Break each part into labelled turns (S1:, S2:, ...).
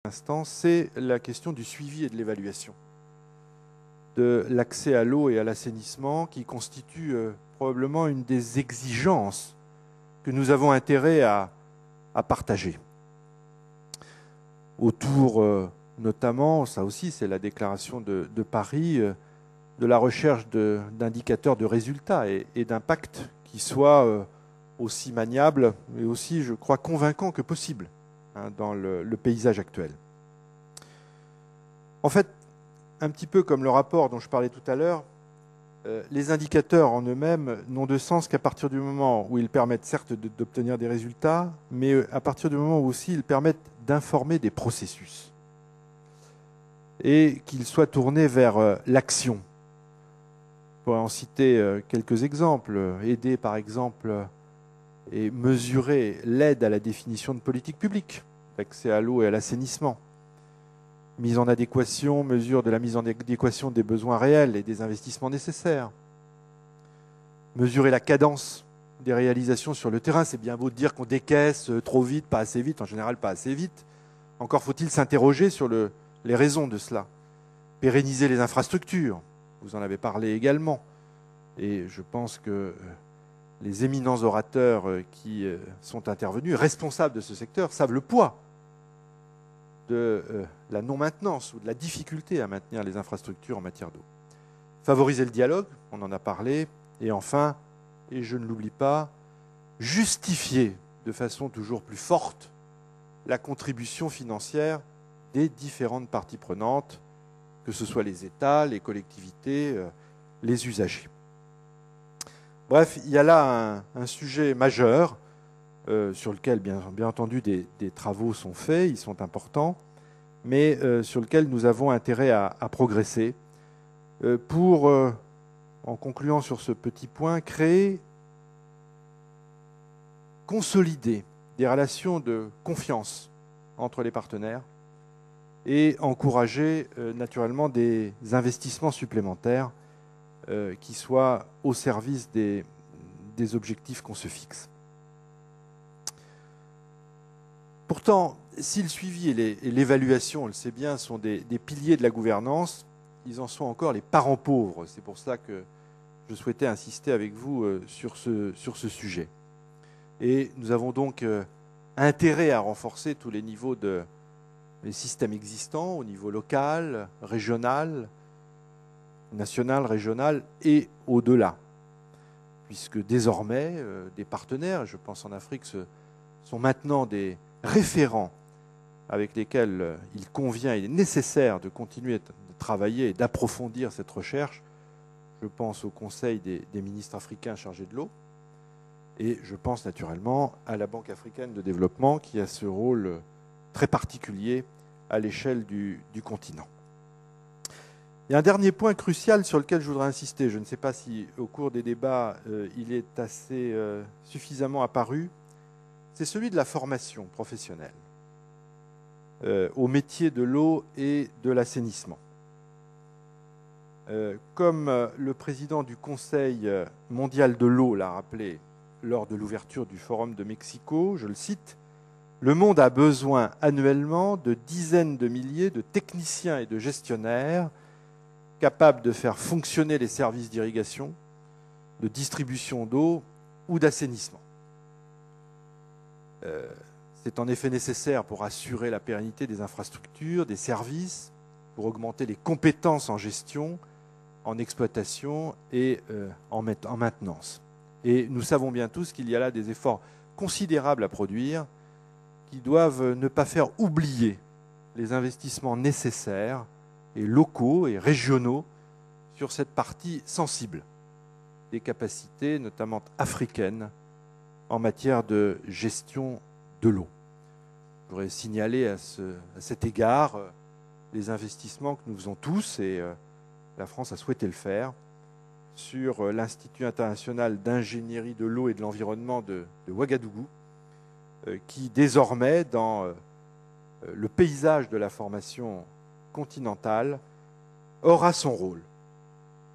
S1: l'instant, c'est la question du suivi et de l'évaluation de l'accès à l'eau et à l'assainissement qui constitue probablement une des exigences que nous avons intérêt à partager. Autour, notamment, ça aussi c'est la déclaration de Paris, de la recherche d'indicateurs de résultats et d'impact qui soient aussi maniables et aussi, je crois, convaincants que possible dans le paysage actuel. En fait, un petit peu comme le rapport dont je parlais tout à l'heure, les indicateurs en eux-mêmes n'ont de sens qu'à partir du moment où ils permettent certes d'obtenir des résultats, mais à partir du moment où aussi ils permettent d'informer des processus et qu'ils soient tournés vers l'action. On pourrait en citer quelques exemples. Aider par exemple et mesurer l'aide à la définition de politiques publiques, l'accès à l'eau et à l'assainissement. Mise en adéquation, mesure de la mise en adéquation des besoins réels et des investissements nécessaires. Mesurer la cadence des réalisations sur le terrain. C'est bien beau de dire qu'on décaisse trop vite, pas assez vite, en général pas assez vite. Encore faut-il s'interroger sur les raisons de cela. Pérenniser les infrastructures, vous en avez parlé également. Et je pense que les éminents orateurs qui sont intervenus, responsables de ce secteur, savent le poids de la non-maintenance ou de la difficulté à maintenir les infrastructures en matière d'eau. Favoriser le dialogue, on en a parlé. Et enfin, et je ne l'oublie pas, justifier de façon toujours plus forte la contribution financière des différentes parties prenantes, que ce soit les États, les collectivités, les usagers. Bref, il y a là un sujet majeur sur lequel, bien entendu, des travaux sont faits, ils sont importants, mais sur lequel nous avons intérêt à progresser pour, en concluant sur ce petit point, consolider des relations de confiance entre les partenaires et encourager naturellement des investissements supplémentaires qui soient au service des objectifs qu'on se fixe. Pourtant, si le suivi et l'évaluation, on le sait bien, sont des piliers de la gouvernance, ils en sont encore les parents pauvres. C'est pour ça que je souhaitais insister avec vous sur ce sujet. Et nous avons donc intérêt à renforcer tous les niveaux des systèmes existants, au niveau local, régional, national, régional et au-delà. Puisque désormais, des partenaires, je pense en Afrique, sont maintenant des référents avec lesquels il convient, il est nécessaire de continuer de travailler et d'approfondir cette recherche. Je pense au Conseil des ministres africains chargés de l'eau et je pense naturellement à la Banque africaine de développement qui a ce rôle très particulier à l'échelle du continent. Il y a un dernier point crucial sur lequel je voudrais insister. Je ne sais pas si au cours des débats il est assez suffisamment apparu. C'est celui de la formation professionnelle au métier de l'eau et de l'assainissement. Comme le président du Conseil mondial de l'eau l'a rappelé lors de l'ouverture du Forum de Mexico, je le cite, « Le monde a besoin annuellement de dizaines de milliers de techniciens et de gestionnaires capables de faire fonctionner les services d'irrigation, de distribution d'eau ou d'assainissement. » C'est en effet nécessaire pour assurer la pérennité des infrastructures, des services, pour augmenter les compétences en gestion, en exploitation et en maintenance. Et nous savons bien tous qu'il y a là des efforts considérables à produire qui doivent ne pas faire oublier les investissements nécessaires et locaux et régionaux sur cette partie sensible des capacités, notamment africaines, en matière de gestion de l'eau. Je voudrais signaler à cet égard les investissements que nous faisons tous, et la France a souhaité le faire, sur l'Institut international d'ingénierie de l'eau et de l'environnement de Ouagadougou, qui désormais, dans le paysage de la formation continentale, aura son rôle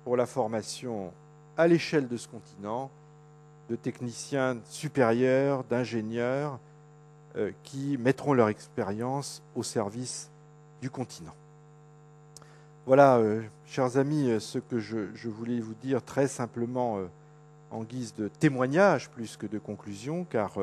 S1: pour la formation à l'échelle de ce continent de techniciens supérieurs, d'ingénieurs, qui mettront leur expérience au service du continent. Voilà, chers amis, ce que je voulais vous dire très simplement en guise de témoignage plus que de conclusion, car